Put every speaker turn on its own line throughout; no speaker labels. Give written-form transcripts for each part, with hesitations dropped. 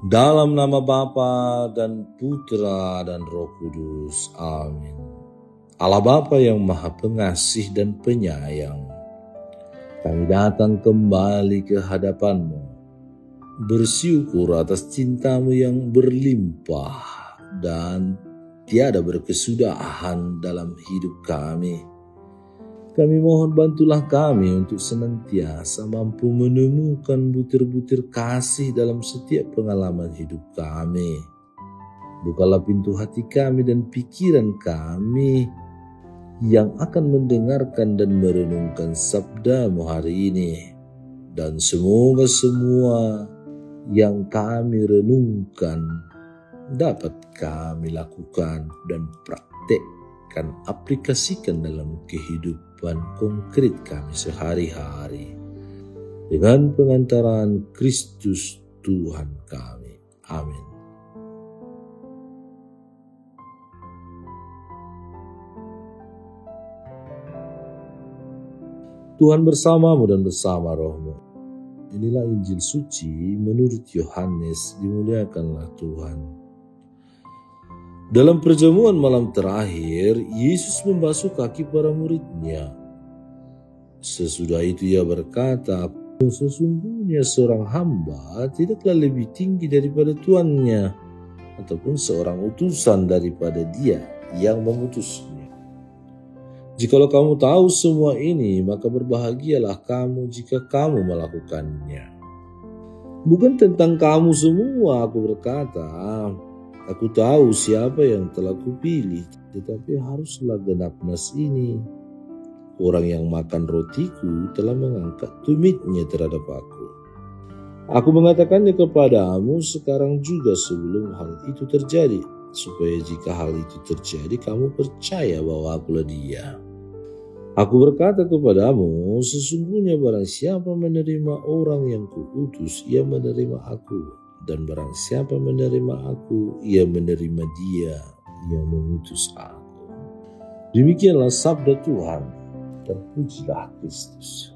Dalam nama Bapa dan Putra dan Roh Kudus. Amin. Allah Bapa yang Maha Pengasih dan Penyayang, kami datang kembali ke hadapan-Mu, bersyukur atas cinta-Mu yang berlimpah dan tiada berkesudahan dalam hidup kami. Kami mohon bantulah kami untuk senantiasa mampu menemukan butir-butir kasih dalam setiap pengalaman hidup kami. Bukalah pintu hati kami dan pikiran kami yang akan mendengarkan dan merenungkan sabda-Mu hari ini. Dan semoga semua yang kami renungkan dapat kami lakukan dan praktekkan, aplikasikan dalam kehidupan konkret kami sehari-hari. Dengan pengantaran Kristus Tuhan kami. Amin. Tuhan bersamamu dan bersama rohmu. Inilah Injil suci menurut Yohanes, dimuliakanlah Tuhan. Dalam perjamuan malam terakhir, Yesus membasuh kaki para murid-Nya. Sesudah itu Ia berkata, sesungguhnya seorang hamba tidaklah lebih tinggi daripada tuannya, ataupun seorang utusan daripada Dia yang mengutusnya. Jikalau kamu tahu semua ini, maka berbahagialah kamu jika kamu melakukannya. Bukan tentang kamu semua aku berkata, aku tahu siapa yang telah kupilih, tetapi haruslah genap nas ini. Orang yang makan rotiku telah mengangkat tumitnya terhadap aku. Aku mengatakannya kepadamu sekarang juga sebelum hal itu terjadi, supaya jika hal itu terjadi kamu percaya bahwa akulah Dia. Aku berkata kepadamu, sesungguhnya barang siapa menerima orang yang kuutus, ia menerima aku. Dan barang siapa menerima aku, ia menerima Dia yang mengutus aku. Demikianlah sabda Tuhan. Terpujilah Kristus.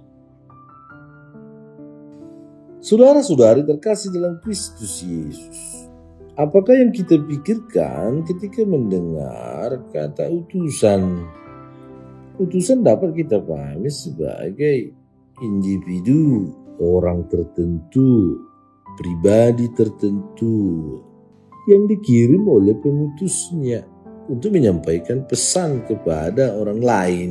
Saudara-saudari terkasih dalam Kristus Yesus, apakah yang kita pikirkan ketika mendengar kata utusan? Utusan dapat kita pahami sebagai individu, orang tertentu, pribadi tertentu yang dikirim oleh pengutusnya untuk menyampaikan pesan kepada orang lain.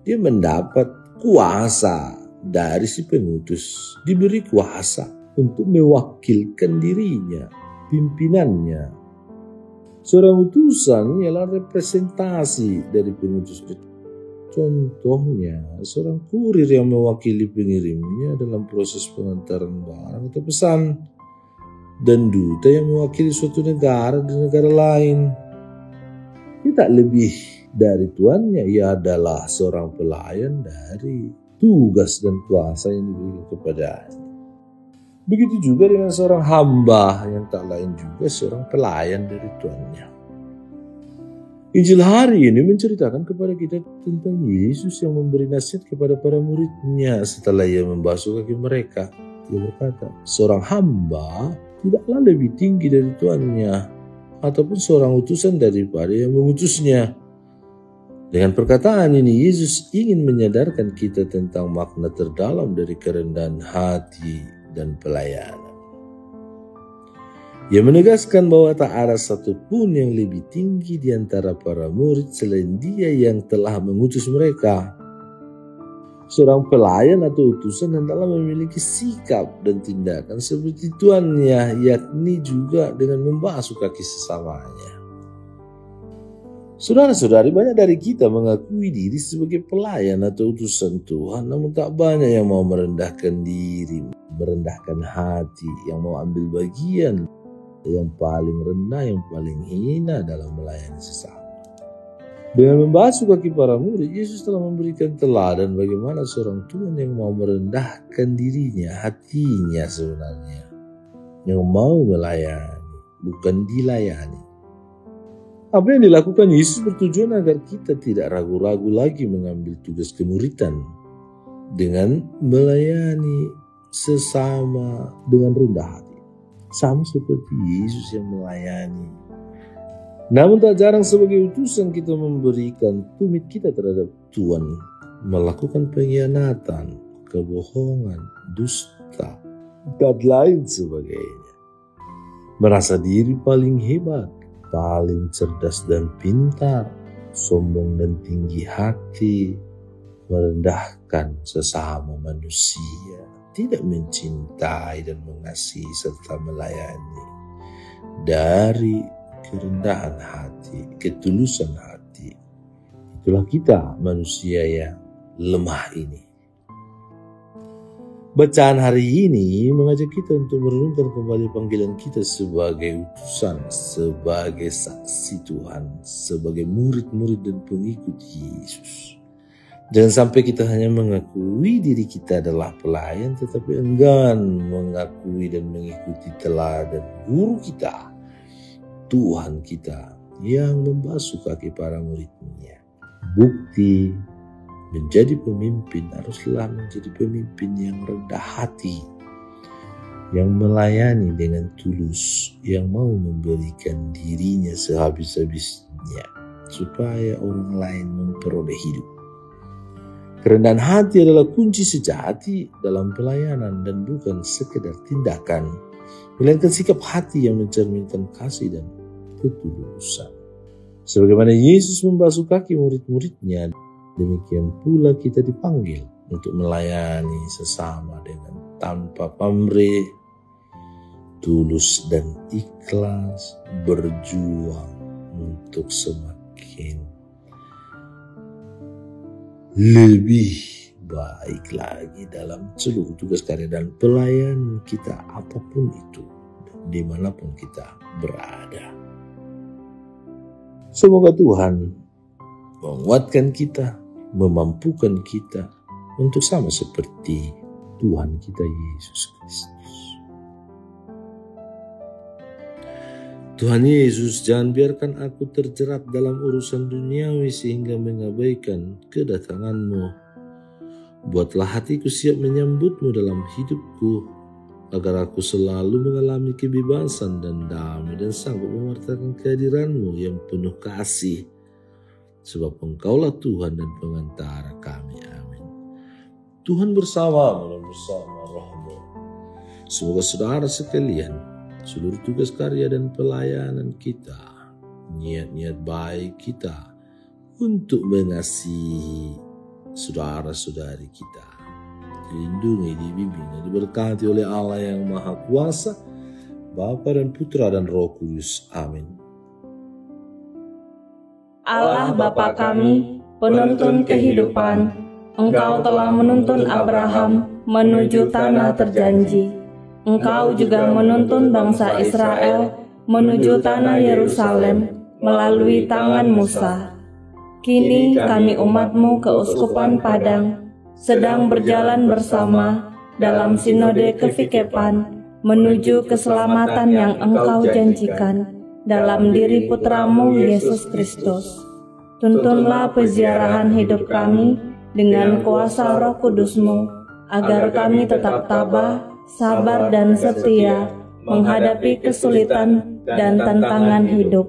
Dia mendapat kuasa dari si pengutus, diberi kuasa untuk mewakilkan dirinya, pimpinannya. Seorang utusan ialah representasi dari pengutus. Contohnya, seorang kurir yang mewakili pengirimnya dalam proses pengantaran barang atau pesan, dan duta yang mewakili suatu negara di negara lain. Ia tak lebih dari tuannya, ia adalah seorang pelayan dari tugas dan kuasa yang diberikan kepadanya. Begitu juga dengan seorang hamba yang tak lain juga seorang pelayan dari tuannya. Injil hari ini menceritakan kepada kita tentang Yesus yang memberi nasihat kepada para murid-Nya setelah Ia membasuh kaki mereka. Ia berkata, seorang hamba tidaklah lebih tinggi dari tuannya, ataupun seorang utusan daripada yang mengutusnya. Dengan perkataan ini, Yesus ingin menyadarkan kita tentang makna terdalam dari kerendahan hati dan pelayanan. Ia menegaskan bahwa tak ada satupun yang lebih tinggi di antara para murid selain Dia yang telah mengutus mereka. Seorang pelayan atau utusan hendaklah memiliki sikap dan tindakan seperti tuannya, yakni juga dengan membasuh kaki sesamanya. Saudara-saudari, banyak dari kita mengakui diri sebagai pelayan atau utusan Tuhan, namun tak banyak yang mau merendahkan diri, merendahkan hati, yang mau ambil bagian yang paling rendah, yang paling hina dalam melayani sesama. Dengan membasuh kaki para murid, Yesus telah memberikan teladan bagaimana seorang Tuhan yang mau merendahkan dirinya, hatinya sebenarnya, yang mau melayani, bukan dilayani. Apa yang dilakukan Yesus bertujuan agar kita tidak ragu-ragu lagi mengambil tugas kemuridan dengan melayani sesama dengan rendah hati. sama seperti Yesus yang melayani. Namun tak jarang sebagai utusan kita memberikan tumit kita terhadap Tuhan, melakukan pengkhianatan, kebohongan, dusta, dan lain sebagainya. Merasa diri paling hebat, paling cerdas dan pintar, sombong dan tinggi hati, merendahkan sesama manusia, tidak mencintai dan mengasihi serta melayani. Dari kerendahan hati, ketulusan hati, itulah kita manusia yang lemah ini. Bacaan hari ini mengajak kita untuk merenungkan kembali panggilan kita sebagai utusan, sebagai saksi Tuhan, sebagai murid-murid dan pengikut Yesus. Jangan sampai kita hanya mengakui diri kita adalah pelayan, tetapi enggan mengakui dan mengikuti teladan guru kita, Tuhan kita yang membasuh kaki para murid-Nya. Bukti menjadi pemimpin haruslah menjadi pemimpin yang rendah hati, yang melayani dengan tulus, yang mau memberikan dirinya sehabis-habisnya supaya orang lain memperoleh hidup. Kerendahan hati adalah kunci sejati dalam pelayanan dan bukan sekedar tindakan, melainkan sikap hati yang mencerminkan kasih dan ketulusan. Sebagaimana Yesus membasuh kaki murid-muridnya, demikian pula kita dipanggil untuk melayani sesama dengan tanpa pamrih, tulus dan ikhlas, berjuang untuk semakin lebih baik lagi dalam seluruh tugas karya dan pelayanan kita, apapun itu, dimanapun kita berada. Semoga Tuhan menguatkan kita, memampukan kita untuk sama seperti Tuhan kita Yesus Kristus. Tuhan Yesus, jangan biarkan aku terjerat dalam urusan duniawi sehingga mengabaikan kedatangan-Mu. Buatlah hatiku siap menyambut-Mu dalam hidupku, agar aku selalu mengalami kebebasan dan damai dan sanggup mewartakan kehadiran-Mu yang penuh kasih. Sebab Engkaulah Tuhan dan pengantara kami. Amin. Tuhan bersama-Mu dan bersama Roh-Mu. Semoga saudara sekalian, seluruh tugas karya dan pelayanan kita, niat-niat baik kita untuk mengasihi saudara-saudari kita, dilindungi, dibimbing, dan diberkati oleh Allah yang Maha Kuasa, Bapa dan Putra dan Roh Kudus. Amin.
Allah Bapa kami, penuntun kehidupan, Engkau telah menuntun Abraham menuju tanah terjanji. Engkau juga menuntun bangsa Israel menuju tanah Yerusalem melalui tangan Musa. Kini kami umat-Mu keuskupan Padang sedang berjalan bersama dalam sinode kefikepan menuju keselamatan yang Engkau janjikan dalam diri Putra-Mu Yesus Kristus. Tuntunlah peziarahan hidup kami dengan kuasa Roh Kudus-Mu, agar kami tetap tabah, sabar dan setia menghadapi kesulitan dan tantangan hidup.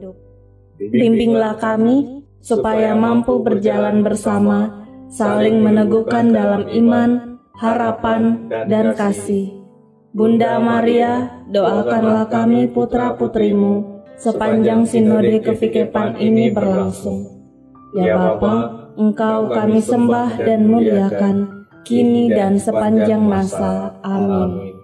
Bimbinglah kami supaya mampu berjalan bersama, saling meneguhkan dalam iman, harapan, dan kasih. Bunda Maria, doakanlah kami putra-putrimu sepanjang sinode kefikepan ini berlangsung. Ya Bapa, Engkau kami sembah dan muliakan, kini dan sepanjang masa. Amin.